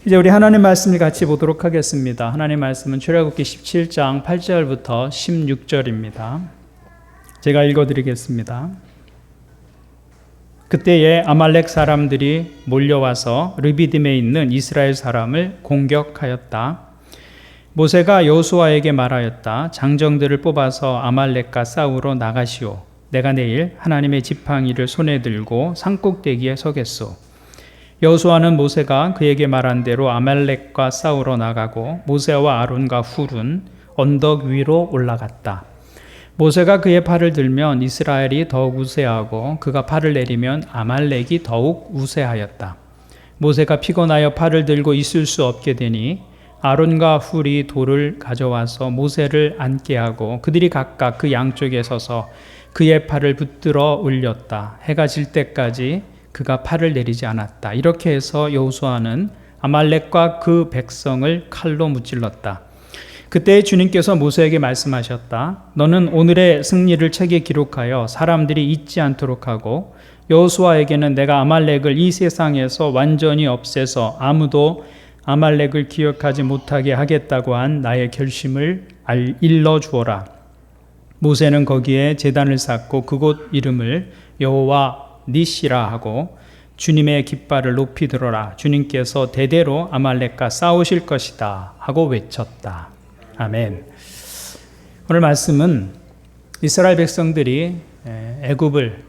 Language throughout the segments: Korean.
이제 우리 하나님 말씀을 같이 보도록 하겠습니다. 하나님 말씀은 출애굽기 17장 8절부터 16절입니다. 제가 읽어드리겠습니다. 그때에 아말렉 사람들이 몰려와서 르비딤에 있는 이스라엘 사람을 공격하였다. 모세가 여호수아에게 말하였다. 장정들을 뽑아서 아말렉과 싸우러 나가시오. 내가 내일 하나님의 지팡이를 손에 들고 산꼭대기에 서겠소. 여호수아는 모세가 그에게 말한 대로 아말렉과 싸우러 나가고 모세와 아론과 훌은 언덕 위로 올라갔다. 모세가 그의 팔을 들면 이스라엘이 더욱 우세하고 그가 팔을 내리면 아말렉이 더욱 우세하였다. 모세가 피곤하여 팔을 들고 있을 수 없게 되니 아론과 훌이 돌을 가져와서 모세를 앉게 하고 그들이 각각 그 양쪽에 서서 그의 팔을 붙들어 올렸다. 해가 질 때까지 그가 팔을 내리지 않았다. 이렇게 해서 여호수아는 아말렉과 그 백성을 칼로 무찔렀다. 그때 주님께서 모세에게 말씀하셨다. 너는 오늘의 승리를 책에 기록하여 사람들이 잊지 않도록 하고 여호수아에게는 내가 아말렉을 이 세상에서 완전히 없애서 아무도 아말렉을 기억하지 못하게 하겠다고 한 나의 결심을 일러주어라. 모세는 거기에 제단을 쌓고 그곳 이름을 여호와 니시라 하고 주님의 깃발을 높이 들어라. 주님께서 대대로 아말렉과 싸우실 것이다 하고 외쳤다. 아멘. 오늘 말씀은 이스라엘 백성들이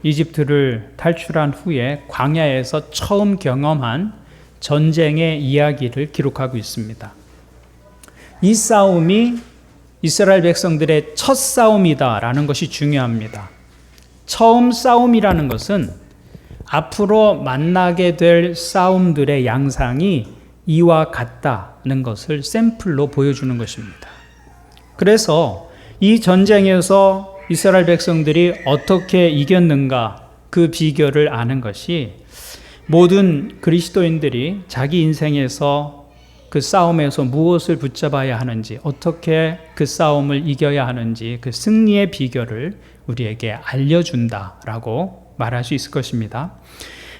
이집트를 탈출한 후에 광야에서 처음 경험한 전쟁의 이야기를 기록하고 있습니다. 이 싸움이 이스라엘 백성들의 첫 싸움이다라는 것이 중요합니다. 처음 싸움이라는 것은 앞으로 만나게 될 싸움들의 양상이 이와 같다는 것을 샘플로 보여주는 것입니다. 그래서 이 전쟁에서 이스라엘 백성들이 어떻게 이겼는가 그 비결을 아는 것이 모든 그리스도인들이 자기 인생에서 그 싸움에서 무엇을 붙잡아야 하는지, 어떻게 그 싸움을 이겨야 하는지 그 승리의 비결을 우리에게 알려준다라고 말할 수 있을 것입니다.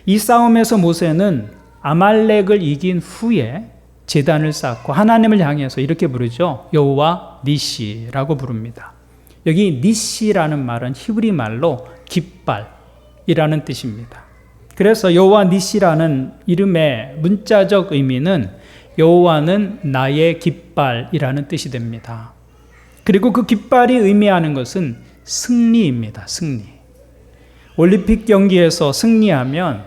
이 싸움에서 모세는 아말렉을 이긴 후에 제단을 쌓고 하나님을 향해서 이렇게 부르죠. 여호와 니시라고 부릅니다. 여기 니시라는 말은 히브리 말로 깃발이라는 뜻입니다. 그래서 여호와 니시라는 이름의 문자적 의미는 여호와는 나의 깃발이라는 뜻이 됩니다. 그리고 그 깃발이 의미하는 것은 승리입니다. 승리. 올림픽 경기에서 승리하면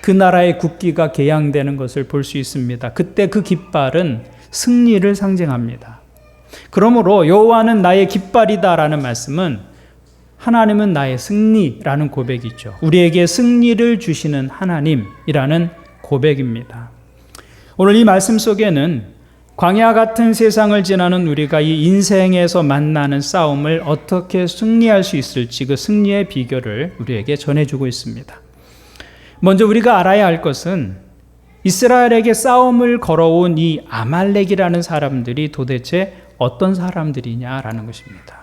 그 나라의 국기가 개양되는 것을 볼 수 있습니다. 그때 그 깃발은 승리를 상징합니다. 그러므로 여호와는 나의 깃발이다라는 말씀은 하나님은 나의 승리라는 고백이죠. 우리에게 승리를 주시는 하나님이라는 고백입니다. 오늘 이 말씀 속에는 광야 같은 세상을 지나는 우리가 이 인생에서 만나는 싸움을 어떻게 승리할 수 있을지 그 승리의 비결을 우리에게 전해주고 있습니다. 먼저 우리가 알아야 할 것은 이스라엘에게 싸움을 걸어온 이 아말렉이라는 사람들이 도대체 어떤 사람들이냐라는 것입니다.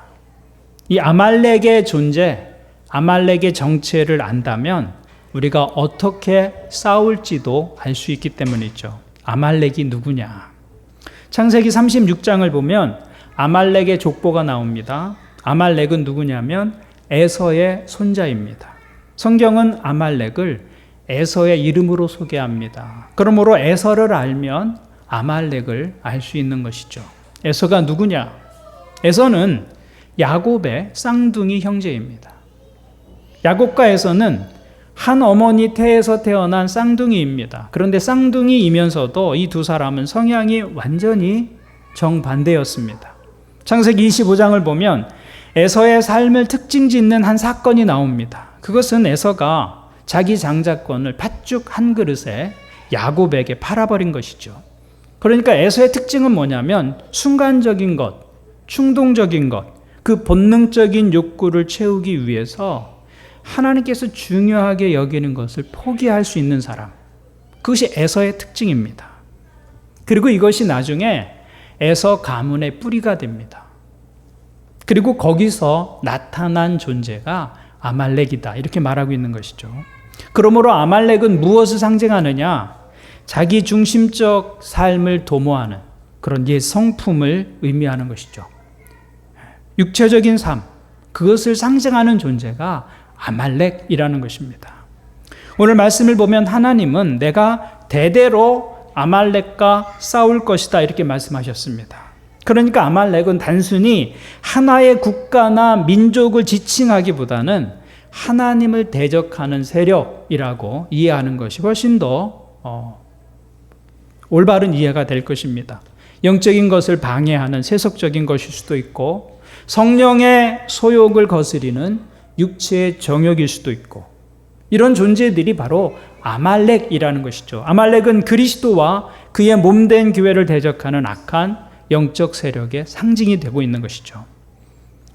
이 아말렉의 존재, 아말렉의 정체를 안다면 우리가 어떻게 싸울지도 알 수 있기 때문이죠. 아말렉이 누구냐? 창세기 36장을 보면 아말렉의 족보가 나옵니다. 아말렉은 누구냐면 에서의 손자입니다. 성경은 아말렉을 에서의 이름으로 소개합니다. 그러므로 에서를 알면 아말렉을 알 수 있는 것이죠. 에서가 누구냐? 에서는 야곱의 쌍둥이 형제입니다. 야곱과 에서는 한 어머니 태에서 태어난 쌍둥이입니다. 그런데 쌍둥이이면서도 이 두 사람은 성향이 완전히 정반대였습니다. 창세기 25장을 보면 에서의 삶을 특징 짓는 한 사건이 나옵니다. 그것은 에서가 자기 장자권을 팥죽 한 그릇에 야곱에게 팔아버린 것이죠. 그러니까 에서의 특징은 뭐냐면 순간적인 것, 충동적인 것, 그 본능적인 욕구를 채우기 위해서 하나님께서 중요하게 여기는 것을 포기할 수 있는 사람, 그것이 에서의 특징입니다. 그리고 이것이 나중에 에서 가문의 뿌리가 됩니다. 그리고 거기서 나타난 존재가 아말렉이다 이렇게 말하고 있는 것이죠. 그러므로 아말렉은 무엇을 상징하느냐? 자기 중심적 삶을 도모하는 그런 옛 성품을 의미하는 것이죠. 육체적인 삶, 그것을 상징하는 존재가 아말렉이라는 것입니다. 오늘 말씀을 보면 하나님은 내가 대대로 아말렉과 싸울 것이다 이렇게 말씀하셨습니다. 그러니까 아말렉은 단순히 하나의 국가나 민족을 지칭하기보다는 하나님을 대적하는 세력이라고 이해하는 것이 훨씬 더 올바른 이해가 될 것입니다. 영적인 것을 방해하는 세속적인 것일 수도 있고 성령의 소욕을 거스리는 육체의 정욕일 수도 있고 이런 존재들이 바로 아말렉이라는 것이죠. 아말렉은 그리스도와 그의 몸된 교회를 대적하는 악한 영적 세력의 상징이 되고 있는 것이죠.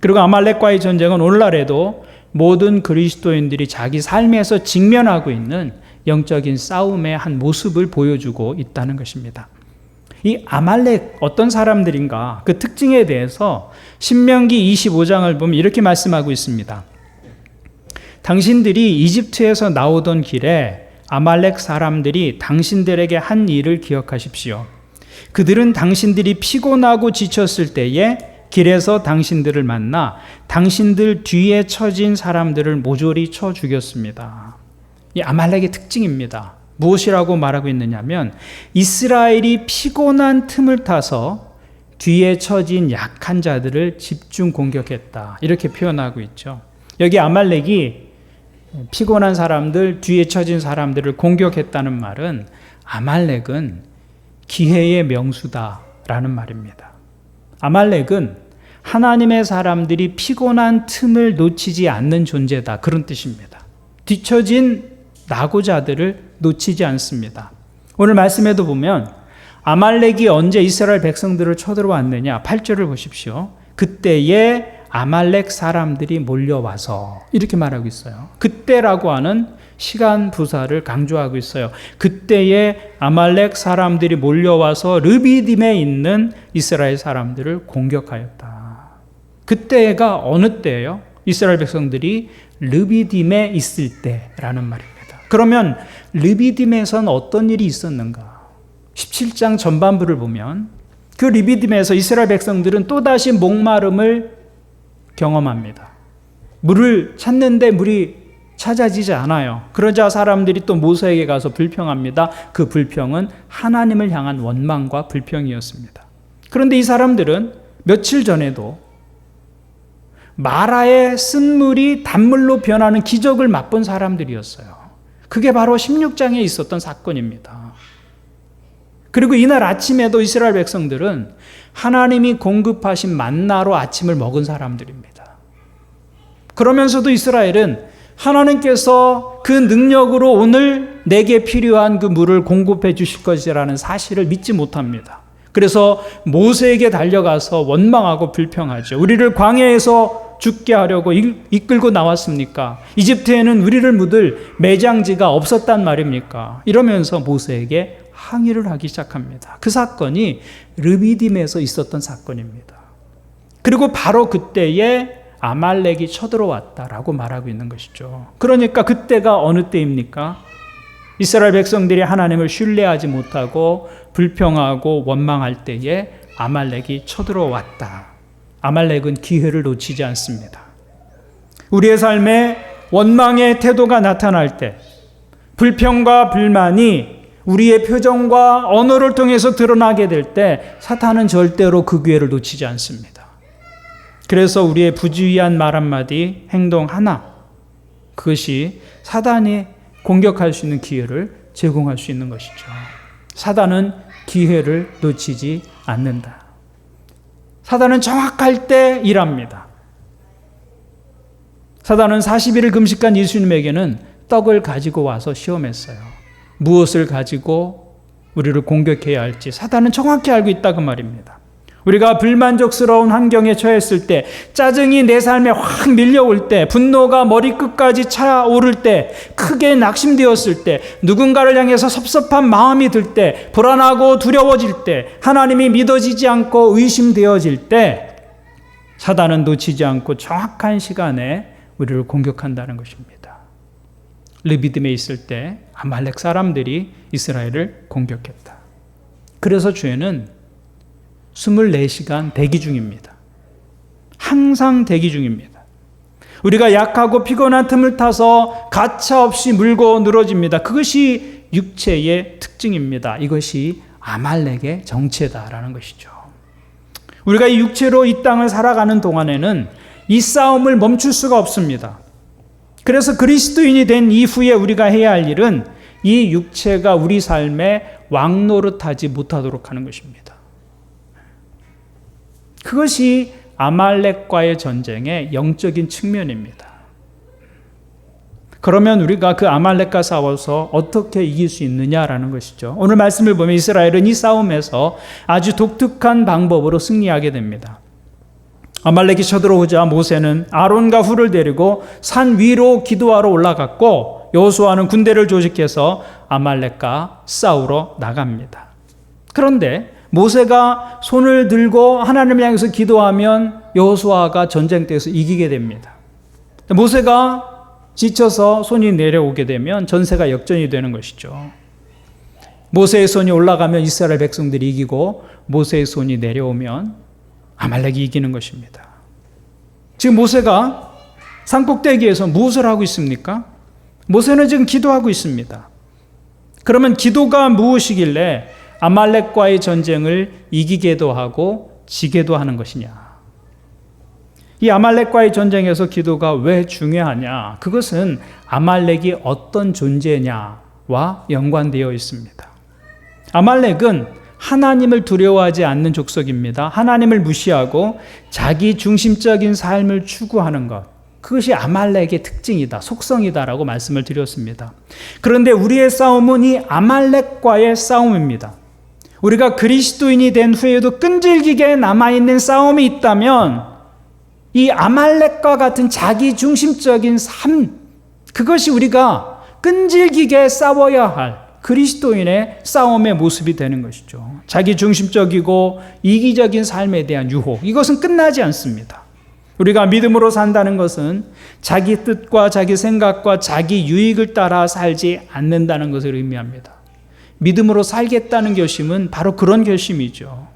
그리고 아말렉과의 전쟁은 오늘날에도 모든 그리스도인들이 자기 삶에서 직면하고 있는 영적인 싸움의 한 모습을 보여주고 있다는 것입니다. 이 아말렉 어떤 사람들인가 그 특징에 대해서 신명기 25장을 보면 이렇게 말씀하고 있습니다. 당신들이 이집트에서 나오던 길에 아말렉 사람들이 당신들에게 한 일을 기억하십시오. 그들은 당신들이 피곤하고 지쳤을 때에 길에서 당신들을 만나 당신들 뒤에 처진 사람들을 모조리 쳐 죽였습니다. 이 아말렉의 특징입니다. 무엇이라고 말하고 있느냐면 이스라엘이 피곤한 틈을 타서 뒤에 처진 약한 자들을 집중 공격했다. 이렇게 표현하고 있죠. 여기 아말렉이 피곤한 사람들, 뒤에 처진 사람들을 공격했다는 말은 아말렉은 기회의 명수다라는 말입니다. 아말렉은 하나님의 사람들이 피곤한 틈을 놓치지 않는 존재다. 그런 뜻입니다. 뒤처진 낙오자들을 놓치지 않습니다. 오늘 말씀에도 보면 아말렉이 언제 이스라엘 백성들을 쳐들어왔느냐 8절을 보십시오. 그때에 아말렉 사람들이 몰려와서 이렇게 말하고 있어요. 그때라고 하는 시간 부사를 강조하고 있어요. 그때에 아말렉 사람들이 몰려와서 르비딤에 있는 이스라엘 사람들을 공격하였다. 그때가 어느 때예요? 이스라엘 백성들이 르비딤에 있을 때라는 말입니다. 그러면 르비딤에선 어떤 일이 있었는가? 17장 전반부를 보면 그 르비딤에서 이스라엘 백성들은 또다시 목마름을 경험합니다. 물을 찾는데 물이 찾아지지 않아요. 그러자 사람들이 또 모세에게 가서 불평합니다. 그 불평은 하나님을 향한 원망과 불평이었습니다. 그런데 이 사람들은 며칠 전에도 마라의 쓴물이 단물로 변하는 기적을 맛본 사람들이었어요. 그게 바로 16장에 있었던 사건입니다. 그리고 이날 아침에도 이스라엘 백성들은 하나님이 공급하신 만나로 아침을 먹은 사람들입니다. 그러면서도 이스라엘은 하나님께서 그 능력으로 오늘 내게 필요한 그 물을 공급해 주실 것이라는 사실을 믿지 못합니다. 그래서 모세에게 달려가서 원망하고 불평하죠. 우리를 광야에서 죽게 하려고 이끌고 나왔습니까? 이집트에는 우리를 묻을 매장지가 없었단 말입니까? 이러면서 모세에게 항의를 하기 시작합니다. 그 사건이 르비딤에서 있었던 사건입니다. 그리고 바로 그때에 아말렉이 쳐들어왔다라고 말하고 있는 것이죠. 그러니까 그때가 어느 때입니까? 이스라엘 백성들이 하나님을 신뢰하지 못하고 불평하고 원망할 때에 아말렉이 쳐들어왔다. 아말렉은 기회를 놓치지 않습니다. 우리의 삶에 원망의 태도가 나타날 때, 불평과 불만이 우리의 표정과 언어를 통해서 드러나게 될 때 사탄은 절대로 그 기회를 놓치지 않습니다. 그래서 우리의 부주의한 말 한마디, 행동 하나, 그것이 사단이 공격할 수 있는 기회를 제공할 수 있는 것이죠. 사단은 기회를 놓치지 않는다. 사단은 정확할 때 일합니다. 사단은 40일을 금식한 예수님에게는 떡을 가지고 와서 시험했어요. 무엇을 가지고 우리를 공격해야 할지 사단은 정확히 알고 있다 그 말입니다. 우리가 불만족스러운 환경에 처했을 때, 짜증이 내 삶에 확 밀려올 때, 분노가 머리끝까지 차오를 때, 크게 낙심되었을 때, 누군가를 향해서 섭섭한 마음이 들 때, 불안하고 두려워질 때, 하나님이 믿어지지 않고 의심되어질 때, 사단은 놓치지 않고 정확한 시간에 우리를 공격한다는 것입니다. 르비딤에 있을 때 아말렉 사람들이 이스라엘을 공격했다. 그래서 죄는 24시간 대기 중입니다. 항상 대기 중입니다. 우리가 약하고 피곤한 틈을 타서 가차없이 물고 늘어집니다. 그것이 육체의 특징입니다. 이것이 아말렉의 정체다라는 것이죠. 우리가 이 육체로 이 땅을 살아가는 동안에는 이 싸움을 멈출 수가 없습니다. 그래서 그리스도인이 된 이후에 우리가 해야 할 일은 이 육체가 우리 삶에 왕노릇하지 못하도록 하는 것입니다. 그것이 아말렉과의 전쟁의 영적인 측면입니다. 그러면 우리가 그 아말렉과 싸워서 어떻게 이길 수 있느냐라는 것이죠. 오늘 말씀을 보면 이스라엘은 이 싸움에서 아주 독특한 방법으로 승리하게 됩니다. 아말렉이 쳐들어오자 모세는 아론과 훌을 데리고 산 위로 기도하러 올라갔고 여호수아는 군대를 조직해서 아말렉과 싸우러 나갑니다. 그런데 모세가 손을 들고 하나님을 향해서 기도하면 여호수아가 전쟁터에서 이기게 됩니다. 모세가 지쳐서 손이 내려오게 되면 전세가 역전이 되는 것이죠. 모세의 손이 올라가면 이스라엘 백성들이 이기고 모세의 손이 내려오면 아말렉이 이기는 것입니다. 지금 모세가 산꼭대기에서 무엇을 하고 있습니까? 모세는 지금 기도하고 있습니다. 그러면 기도가 무엇이길래 아말렉과의 전쟁을 이기게도 하고 지게도 하는 것이냐? 이 아말렉과의 전쟁에서 기도가 왜 중요하냐? 그것은 아말렉이 어떤 존재냐와 연관되어 있습니다. 아말렉은 하나님을 두려워하지 않는 족속입니다. 하나님을 무시하고 자기 중심적인 삶을 추구하는 것. 그것이 아말렉의 특징이다, 속성이다라고 말씀을 드렸습니다. 그런데 우리의 싸움은 이 아말렉과의 싸움입니다. 우리가 그리스도인이 된 후에도 끈질기게 남아있는 싸움이 있다면 이 아말렉과 같은 자기 중심적인 삶, 그것이 우리가 끈질기게 싸워야 할 그리스도인의 싸움의 모습이 되는 것이죠. 자기 중심적이고 이기적인 삶에 대한 유혹, 이것은 끝나지 않습니다. 우리가 믿음으로 산다는 것은 자기 뜻과 자기 생각과 자기 유익을 따라 살지 않는다는 것을 의미합니다. 믿음으로 살겠다는 결심은 바로 그런 결심이죠.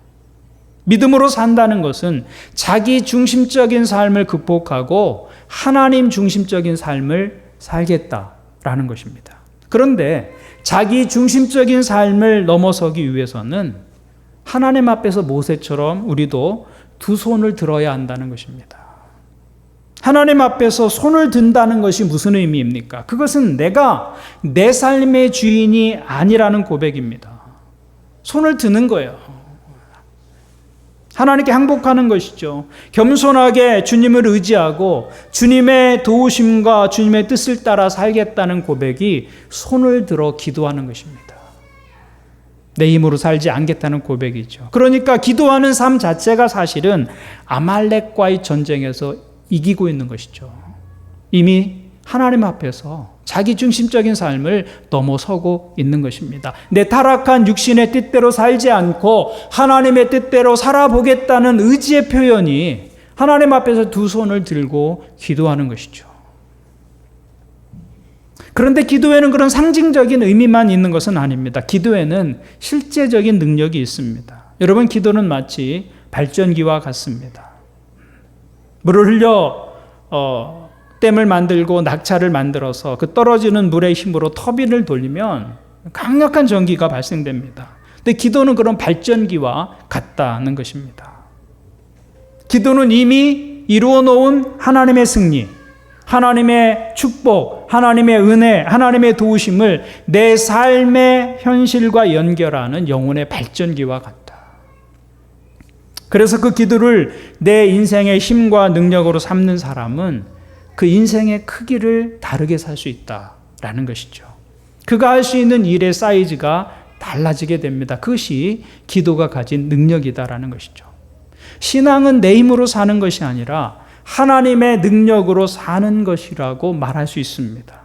믿음으로 산다는 것은 자기 중심적인 삶을 극복하고 하나님 중심적인 삶을 살겠다라는 것입니다. 그런데 자기 중심적인 삶을 넘어서기 위해서는 하나님 앞에서 모세처럼 우리도 두 손을 들어야 한다는 것입니다. 하나님 앞에서 손을 든다는 것이 무슨 의미입니까? 그것은 내가 내 삶의 주인이 아니라는 고백입니다. 손을 드는 거예요. 하나님께 항복하는 것이죠. 겸손하게 주님을 의지하고 주님의 도우심과 주님의 뜻을 따라 살겠다는 고백이 손을 들어 기도하는 것입니다. 내 힘으로 살지 않겠다는 고백이죠. 그러니까 기도하는 삶 자체가 사실은 아말렉과의 전쟁에서 이기고 있는 것이죠. 이미 하나님 앞에서 자기 중심적인 삶을 넘어서고 있는 것입니다. 내 타락한 육신의 뜻대로 살지 않고 하나님의 뜻대로 살아보겠다는 의지의 표현이 하나님 앞에서 두 손을 들고 기도하는 것이죠. 그런데 기도에는 그런 상징적인 의미만 있는 것은 아닙니다. 기도에는 실제적인 능력이 있습니다. 여러분, 기도는 마치 발전기와 같습니다. 물을 흘려 댐을 만들고 낙차를 만들어서 그 떨어지는 물의 힘으로 터빈을 돌리면 강력한 전기가 발생됩니다. 근데 기도는 그런 발전기와 같다는 것입니다. 기도는 이미 이루어 놓은 하나님의 승리, 하나님의 축복, 하나님의 은혜, 하나님의 도우심을 내 삶의 현실과 연결하는 영혼의 발전기와 같다. 그래서 그 기도를 내 인생의 힘과 능력으로 삼는 사람은 그 인생의 크기를 다르게 살 수 있다라는 것이죠. 그가 할 수 있는 일의 사이즈가 달라지게 됩니다. 그것이 기도가 가진 능력이다라는 것이죠. 신앙은 내 힘으로 사는 것이 아니라 하나님의 능력으로 사는 것이라고 말할 수 있습니다.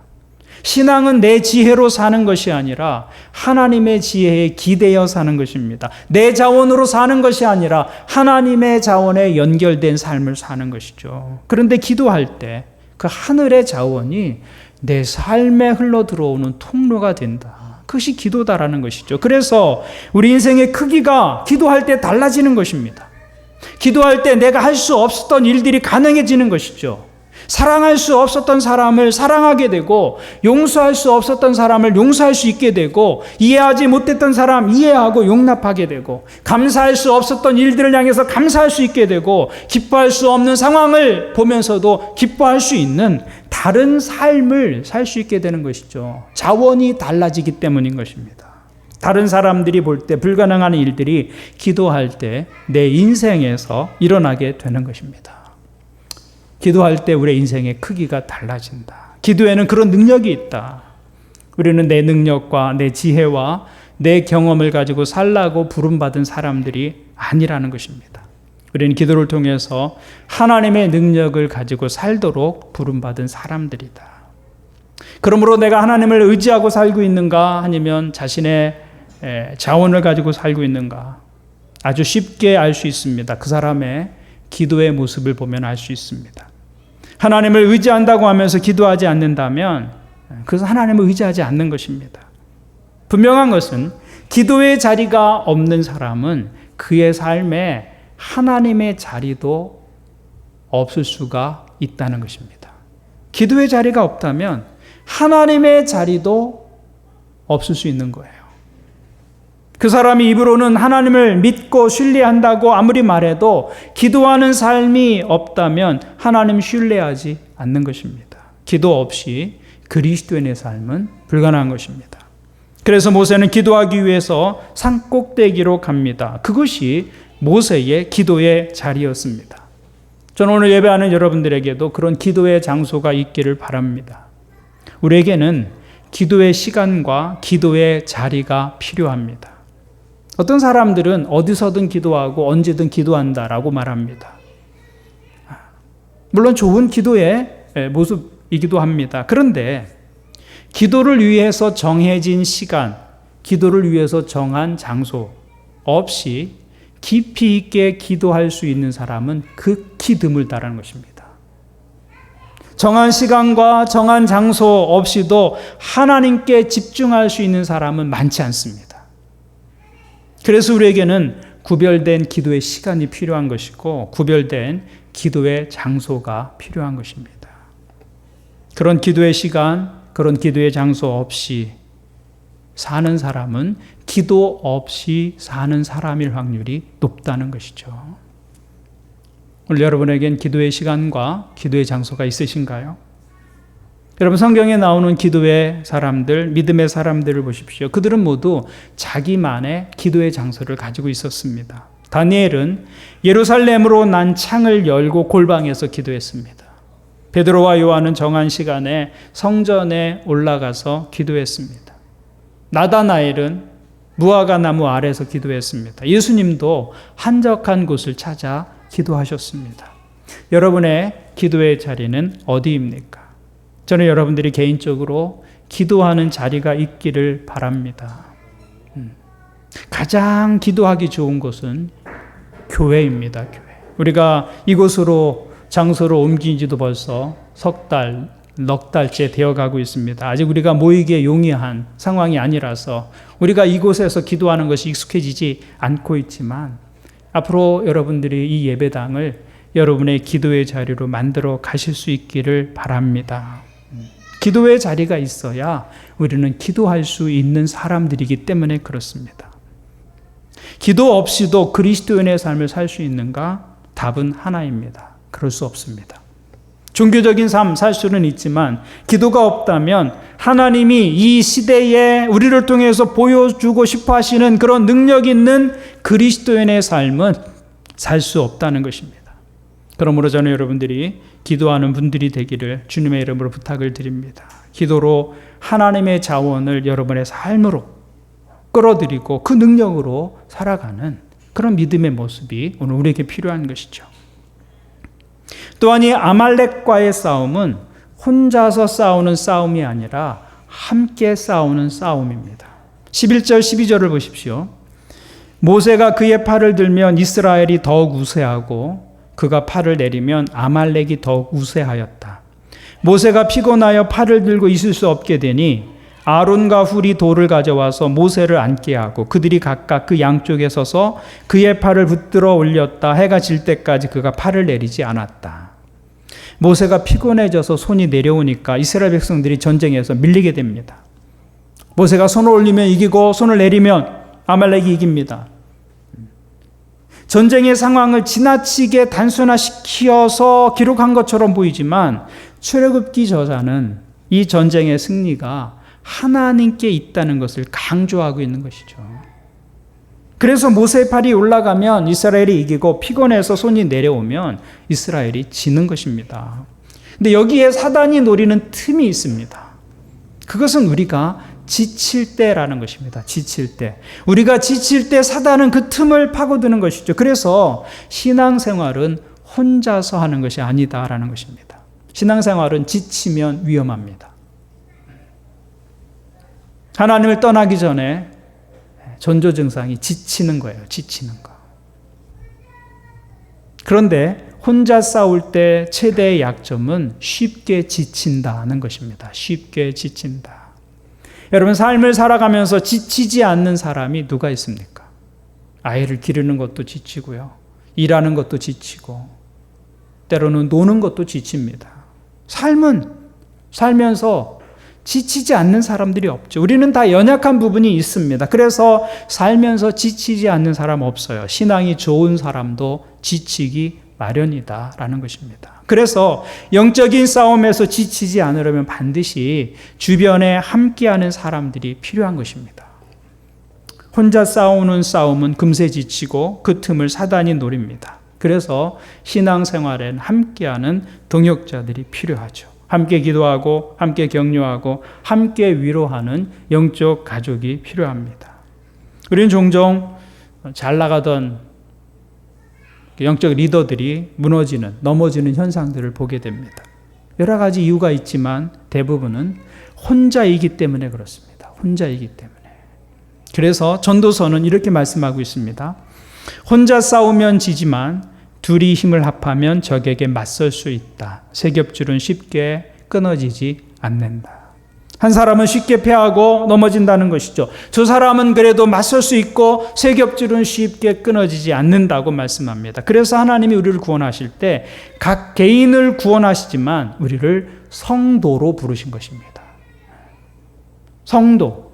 신앙은 내 지혜로 사는 것이 아니라 하나님의 지혜에 기대어 사는 것입니다. 내 자원으로 사는 것이 아니라 하나님의 자원에 연결된 삶을 사는 것이죠. 그런데 기도할 때 그 하늘의 자원이 내 삶에 흘러들어오는 통로가 된다. 그것이 기도다라는 것이죠. 그래서 우리 인생의 크기가 기도할 때 달라지는 것입니다. 기도할 때 내가 할 수 없었던 일들이 가능해지는 것이죠. 사랑할 수 없었던 사람을 사랑하게 되고, 용서할 수 없었던 사람을 용서할 수 있게 되고, 이해하지 못했던 사람 이해하고 용납하게 되고, 감사할 수 없었던 일들을 향해서 감사할 수 있게 되고, 기뻐할 수 없는 상황을 보면서도 기뻐할 수 있는 다른 삶을 살 수 있게 되는 것이죠. 자원이 달라지기 때문인 것입니다. 다른 사람들이 볼 때 불가능한 일들이 기도할 때 내 인생에서 일어나게 되는 것입니다. 기도할 때 우리의 인생의 크기가 달라진다. 기도에는 그런 능력이 있다. 우리는 내 능력과 내 지혜와 내 경험을 가지고 살라고 부름받은 사람들이 아니라는 것입니다. 우리는 기도를 통해서 하나님의 능력을 가지고 살도록 부름받은 사람들이다. 그러므로 내가 하나님을 의지하고 살고 있는가, 아니면 자신의 자원을 가지고 살고 있는가, 아주 쉽게 알 수 있습니다. 그 사람의 기도의 모습을 보면 알 수 있습니다. 하나님을 의지한다고 하면서 기도하지 않는다면 그것은 하나님을 의지하지 않는 것입니다. 분명한 것은 기도의 자리가 없는 사람은 그의 삶에 하나님의 자리도 없을 수가 있다는 것입니다. 기도의 자리가 없다면 하나님의 자리도 없을 수 있는 거예요. 그 사람이 입으로는 하나님을 믿고 신뢰한다고 아무리 말해도 기도하는 삶이 없다면 하나님 신뢰하지 않는 것입니다. 기도 없이 그리스도인의 삶은 불가능한 것입니다. 그래서 모세는 기도하기 위해서 산 꼭대기로 갑니다. 그것이 모세의 기도의 자리였습니다. 저는 오늘 예배하는 여러분들에게도 그런 기도의 장소가 있기를 바랍니다. 우리에게는 기도의 시간과 기도의 자리가 필요합니다. 어떤 사람들은 어디서든 기도하고 언제든 기도한다라고 말합니다. 물론 좋은 기도의 모습이기도 합니다. 그런데 기도를 위해서 정해진 시간, 기도를 위해서 정한 장소 없이 깊이 있게 기도할 수 있는 사람은 극히 드물다라는 것입니다. 정한 시간과 정한 장소 없이도 하나님께 집중할 수 있는 사람은 많지 않습니다. 그래서 우리에게는 구별된 기도의 시간이 필요한 것이고 구별된 기도의 장소가 필요한 것입니다. 그런 기도의 시간, 그런 기도의 장소 없이 사는 사람은 기도 없이 사는 사람일 확률이 높다는 것이죠. 오늘 여러분에겐 기도의 시간과 기도의 장소가 있으신가요? 여러분, 성경에 나오는 기도의 사람들, 믿음의 사람들을 보십시오. 그들은 모두 자기만의 기도의 장소를 가지고 있었습니다. 다니엘은 예루살렘으로 난 창을 열고 골방에서 기도했습니다. 베드로와 요한은 정한 시간에 성전에 올라가서 기도했습니다. 나다나엘은 무화과 나무 아래에서 기도했습니다. 예수님도 한적한 곳을 찾아 기도하셨습니다. 여러분의 기도의 자리는 어디입니까? 저는 여러분들이 개인적으로 기도하는 자리가 있기를 바랍니다. 가장 기도하기 좋은 곳은 교회입니다. 교회. 우리가 이곳으로 장소로 옮긴 지도 벌써 넉 달째 되어가고 있습니다. 아직 우리가 모이기에 용이한 상황이 아니라서 우리가 이곳에서 기도하는 것이 익숙해지지 않고 있지만 앞으로 여러분들이 이 예배당을 여러분의 기도의 자리로 만들어 가실 수 있기를 바랍니다. 기도의 자리가 있어야 우리는 기도할 수 있는 사람들이기 때문에 그렇습니다. 기도 없이도 그리스도인의 삶을 살 수 있는가? 답은 하나입니다. 그럴 수 없습니다. 종교적인 삶 살 수는 있지만 기도가 없다면 하나님이 이 시대에 우리를 통해서 보여주고 싶어 하시는 그런 능력 있는 그리스도인의 삶은 살 수 없다는 것입니다. 그러므로 저는 여러분들이 기도하는 분들이 되기를 주님의 이름으로 부탁을 드립니다. 기도로 하나님의 자원을 여러분의 삶으로 끌어들이고 그 능력으로 살아가는 그런 믿음의 모습이 오늘 우리에게 필요한 것이죠. 또한 이 아말렉과의 싸움은 혼자서 싸우는 싸움이 아니라 함께 싸우는 싸움입니다. 11절 12절을 보십시오. 모세가 그의 팔을 들면 이스라엘이 더욱 우세하고 그가 팔을 내리면 아말렉이 더욱 우세하였다. 모세가 피곤하여 팔을 들고 있을 수 없게 되니 아론과 훌이 돌을 가져와서 모세를 앉게 하고 그들이 각각 그 양쪽에 서서 그의 팔을 붙들어 올렸다. 해가 질 때까지 그가 팔을 내리지 않았다. 모세가 피곤해져서 손이 내려오니까 이스라엘 백성들이 전쟁에서 밀리게 됩니다. 모세가 손을 올리면 이기고 손을 내리면 아말렉이 이깁니다. 전쟁의 상황을 지나치게 단순화시켜서 기록한 것처럼 보이지만 출애굽기 저자는 이 전쟁의 승리가 하나님께 있다는 것을 강조하고 있는 것이죠. 그래서 모세의 팔이 올라가면 이스라엘이 이기고 피곤해서 손이 내려오면 이스라엘이 지는 것입니다. 근데 여기에 사단이 노리는 틈이 있습니다. 그것은 우리가 지칠 때라는 것입니다. 지칠 때. 우리가 지칠 때 사단은 그 틈을 파고드는 것이죠. 그래서 신앙생활은 혼자서 하는 것이 아니다라는 것입니다. 신앙생활은 지치면 위험합니다. 하나님을 떠나기 전에 전조 증상이 지치는 거예요. 지치는 거. 그런데 혼자 싸울 때 최대의 약점은 쉽게 지친다는 것입니다. 쉽게 지친다. 여러분, 삶을 살아가면서 지치지 않는 사람이 누가 있습니까? 아이를 기르는 것도 지치고요. 일하는 것도 지치고 때로는 노는 것도 지칩니다. 삶은 살면서 지치지 않는 사람들이 없죠. 우리는 다 연약한 부분이 있습니다. 그래서 살면서 지치지 않는 사람 없어요. 신앙이 좋은 사람도 지치기 마련이다라는 것입니다. 그래서 영적인 싸움에서 지치지 않으려면 반드시 주변에 함께하는 사람들이 필요한 것입니다. 혼자 싸우는 싸움은 금세 지치고 그 틈을 사단이 노립니다. 그래서 신앙생활엔 함께하는 동역자들이 필요하죠. 함께 기도하고 함께 격려하고 함께 위로하는 영적 가족이 필요합니다. 우리는 종종 잘 나가던 영적 리더들이 무너지는, 넘어지는 현상들을 보게 됩니다. 여러 가지 이유가 있지만 대부분은 혼자이기 때문에 그렇습니다. 혼자이기 때문에. 그래서 전도서는 이렇게 말씀하고 있습니다. 혼자 싸우면 지지만 둘이 힘을 합하면 적에게 맞설 수 있다. 세 겹줄은 쉽게 끊어지지 않는다. 한 사람은 쉽게 패하고 넘어진다는 것이죠. 저 사람은 그래도 맞설 수 있고 세 겹줄은 쉽게 끊어지지 않는다고 말씀합니다. 그래서 하나님이 우리를 구원하실 때 각 개인을 구원하시지만 우리를 성도로 부르신 것입니다. 성도.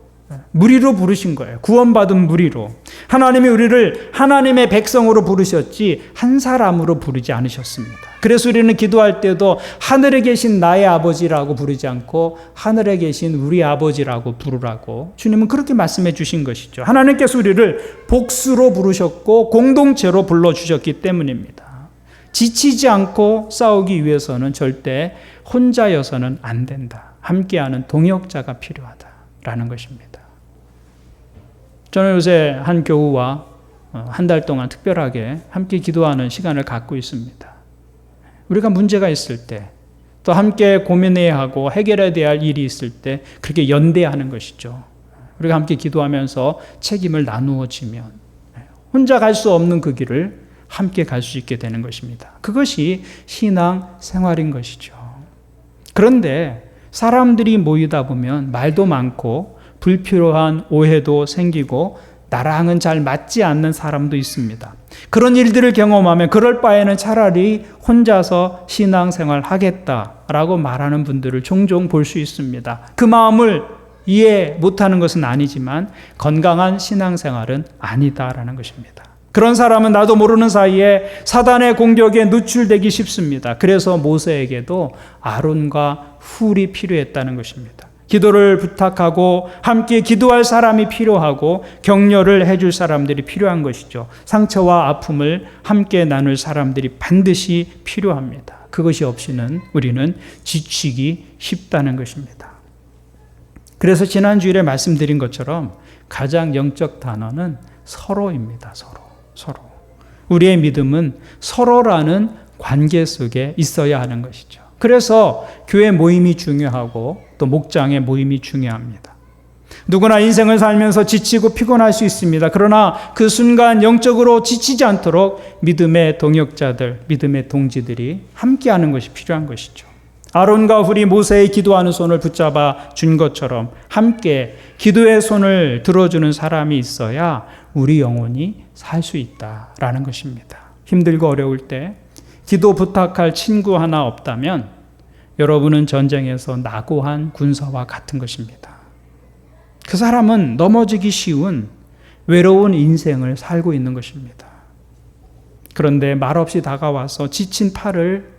무리로 부르신 거예요. 구원받은 무리로. 하나님이 우리를 하나님의 백성으로 부르셨지 한 사람으로 부르지 않으셨습니다. 그래서 우리는 기도할 때도 하늘에 계신 나의 아버지라고 부르지 않고 하늘에 계신 우리 아버지라고 부르라고 주님은 그렇게 말씀해 주신 것이죠. 하나님께서 우리를 복수로 부르셨고 공동체로 불러주셨기 때문입니다. 지치지 않고 싸우기 위해서는 절대 혼자여서는 안 된다. 함께하는 동역자가 필요하다라는 것입니다. 저는 요새 한 교우와 한 달 동안 특별하게 함께 기도하는 시간을 갖고 있습니다. 우리가 문제가 있을 때, 또 함께 고민해야 하고 해결해야 할 일이 있을 때 그렇게 연대하는 것이죠. 우리가 함께 기도하면서 책임을 나누어지면 혼자 갈 수 없는 그 길을 함께 갈 수 있게 되는 것입니다. 그것이 신앙 생활인 것이죠. 그런데 사람들이 모이다 보면 말도 많고 불필요한 오해도 생기고 나랑은 잘 맞지 않는 사람도 있습니다. 그런 일들을 경험하면 그럴 바에는 차라리 혼자서 신앙생활 하겠다라고 말하는 분들을 종종 볼 수 있습니다. 그 마음을 이해 못하는 것은 아니지만 건강한 신앙생활은 아니다라는 것입니다. 그런 사람은 나도 모르는 사이에 사단의 공격에 노출되기 쉽습니다. 그래서 모세에게도 아론과 훌이 필요했다는 것입니다. 기도를 부탁하고 함께 기도할 사람이 필요하고 격려를 해줄 사람들이 필요한 것이죠. 상처와 아픔을 함께 나눌 사람들이 반드시 필요합니다. 그것이 없이는 우리는 지치기 쉽다는 것입니다. 그래서 지난주일에 말씀드린 것처럼 가장 영적 단어는 서로입니다. 서로. 우리의 믿음은 서로라는 관계 속에 있어야 하는 것이죠. 그래서 교회 모임이 중요하고 또 목장의 모임이 중요합니다. 누구나 인생을 살면서 지치고 피곤할 수 있습니다. 그러나 그 순간 영적으로 지치지 않도록 믿음의 동역자들, 믿음의 동지들이 함께하는 것이 필요한 것이죠. 아론과 훌이 모세의 기도하는 손을 붙잡아 준 것처럼 함께 기도의 손을 들어주는 사람이 있어야 우리 영혼이 살 수 있다라는 것입니다. 힘들고 어려울 때 기도 부탁할 친구 하나 없다면 여러분은 전쟁에서 낙오한 군사와 같은 것입니다. 그 사람은 넘어지기 쉬운 외로운 인생을 살고 있는 것입니다. 그런데 말없이 다가와서 지친 팔을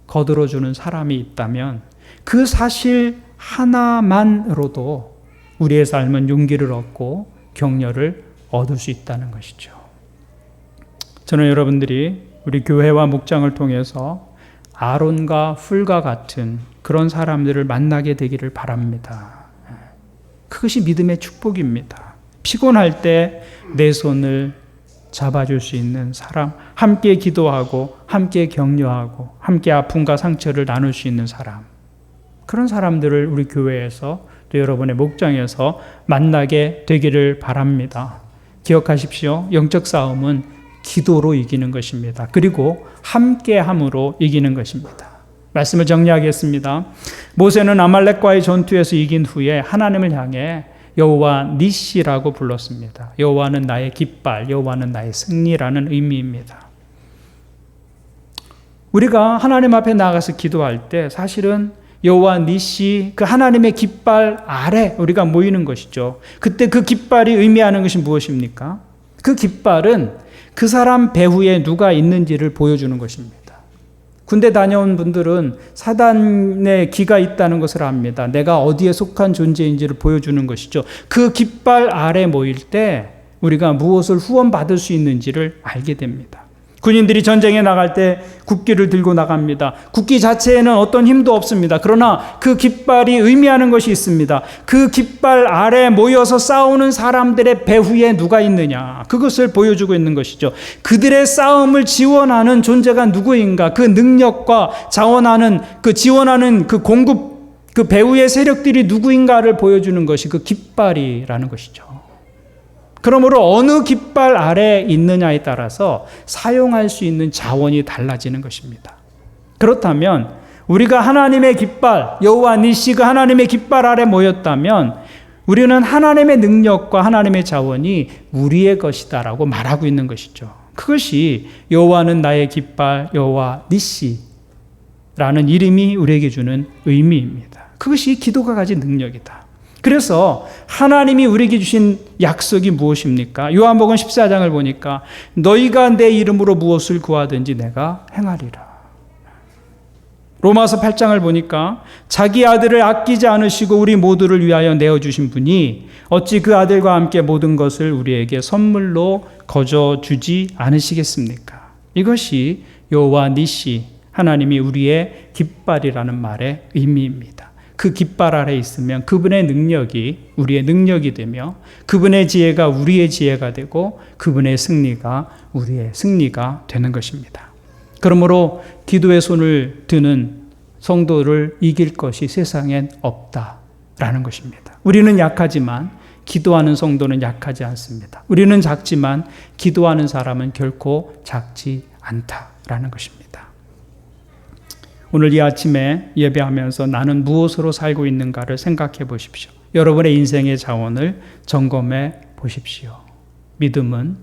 거들어주는 사람이 있다면 그 사실 하나만으로도 우리의 삶은 용기를 얻고 격려를 얻을 수 있다는 것이죠. 저는 여러분들이 우리 교회와 목장을 통해서 아론과 훌과 같은 그런 사람들을 만나게 되기를 바랍니다. 그것이 믿음의 축복입니다. 피곤할 때 내 손을 잡아줄 수 있는 사람, 함께 기도하고 함께 격려하고 함께 아픔과 상처를 나눌 수 있는 사람, 그런 사람들을 우리 교회에서 또 여러분의 목장에서 만나게 되기를 바랍니다. 기억하십시오. 영적 싸움은 기도로 이기는 것입니다. 그리고 함께함으로 이기는 것입니다. 말씀을 정리하겠습니다. 모세는 아말렉과의 전투에서 이긴 후에 하나님을 향해 여호와 니시라고 불렀습니다. 여호와는 나의 깃발, 여호와는 나의 승리라는 의미입니다. 우리가 하나님 앞에 나가서 기도할 때 사실은 여호와 니시, 그 하나님의 깃발 아래 우리가 모이는 것이죠. 그때 그 깃발이 의미하는 것이 무엇입니까? 그 깃발은 그 사람 배후에 누가 있는지를 보여주는 것입니다. 군대 다녀온 분들은 사단의 기가 있다는 것을 압니다. 내가 어디에 속한 존재인지를 보여주는 것이죠. 그 깃발 아래 모일 때 우리가 무엇을 후원받을 수 있는지를 알게 됩니다. 군인들이 전쟁에 나갈 때 국기를 들고 나갑니다. 국기 자체에는 어떤 힘도 없습니다. 그러나 그 깃발이 의미하는 것이 있습니다. 그 깃발 아래 모여서 싸우는 사람들의 배후에 누가 있느냐, 그것을 보여주고 있는 것이죠. 그들의 싸움을 지원하는 존재가 누구인가, 그 능력과 자원하는, 그 지원하는 그 공급, 그 배후의 세력들이 누구인가를 보여주는 것이 그 깃발이라는 것이죠. 그러므로 어느 깃발 아래에 있느냐에 따라서 사용할 수 있는 자원이 달라지는 것입니다. 그렇다면 우리가 하나님의 깃발, 여호와 니시가 하나님의 깃발 아래 모였다면 우리는 하나님의 능력과 하나님의 자원이 우리의 것이다라고 말하고 있는 것이죠. 그것이 여호와는 나의 깃발, 여호와 니시라는 이름이 우리에게 주는 의미입니다. 그것이 기도가 가진 능력이다. 그래서 하나님이 우리에게 주신 약속이 무엇입니까? 요한복음 14장을 보니까 너희가 내 이름으로 무엇을 구하든지 내가 행하리라. 로마서 8장을 보니까 자기 아들을 아끼지 않으시고 우리 모두를 위하여 내어주신 분이 어찌 그 아들과 함께 모든 것을 우리에게 선물로 거저 주지 않으시겠습니까? 이것이 여호와 니시, 하나님이 우리의 깃발이라는 말의 의미입니다. 그 깃발 아래 있으면 그분의 능력이 우리의 능력이 되며 그분의 지혜가 우리의 지혜가 되고 그분의 승리가 우리의 승리가 되는 것입니다. 그러므로 기도의 손을 드는 성도를 이길 것이 세상엔 없다라는 것입니다. 우리는 약하지만 기도하는 성도는 약하지 않습니다. 우리는 작지만 기도하는 사람은 결코 작지 않다라는 것입니다. 오늘 이 아침에 예배하면서 나는 무엇으로 살고 있는가를 생각해 보십시오. 여러분의 인생의 자원을 점검해 보십시오. 믿음은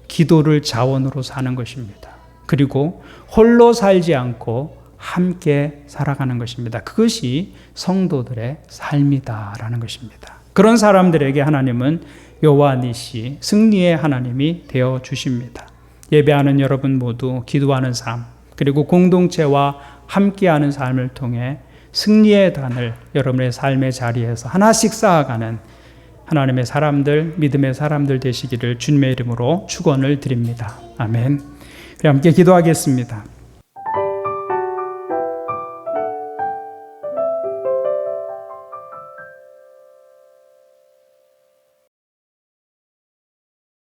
기도를 자원으로 사는 것입니다. 그리고 홀로 살지 않고 함께 살아가는 것입니다. 그것이 성도들의 삶이다라는 것입니다. 그런 사람들에게 하나님은 여호와 니시, 승리의 하나님이 되어 주십니다. 예배하는 여러분 모두 기도하는 삶, 그리고 공동체와 함께하는 삶을 통해 승리의 단을 여러분의 삶의 자리에서 하나씩 쌓아가는 하나님의 사람들, 믿음의 사람들 되시기를 주님의 이름으로 축원을 드립니다. 아멘. 함께 기도하겠습니다.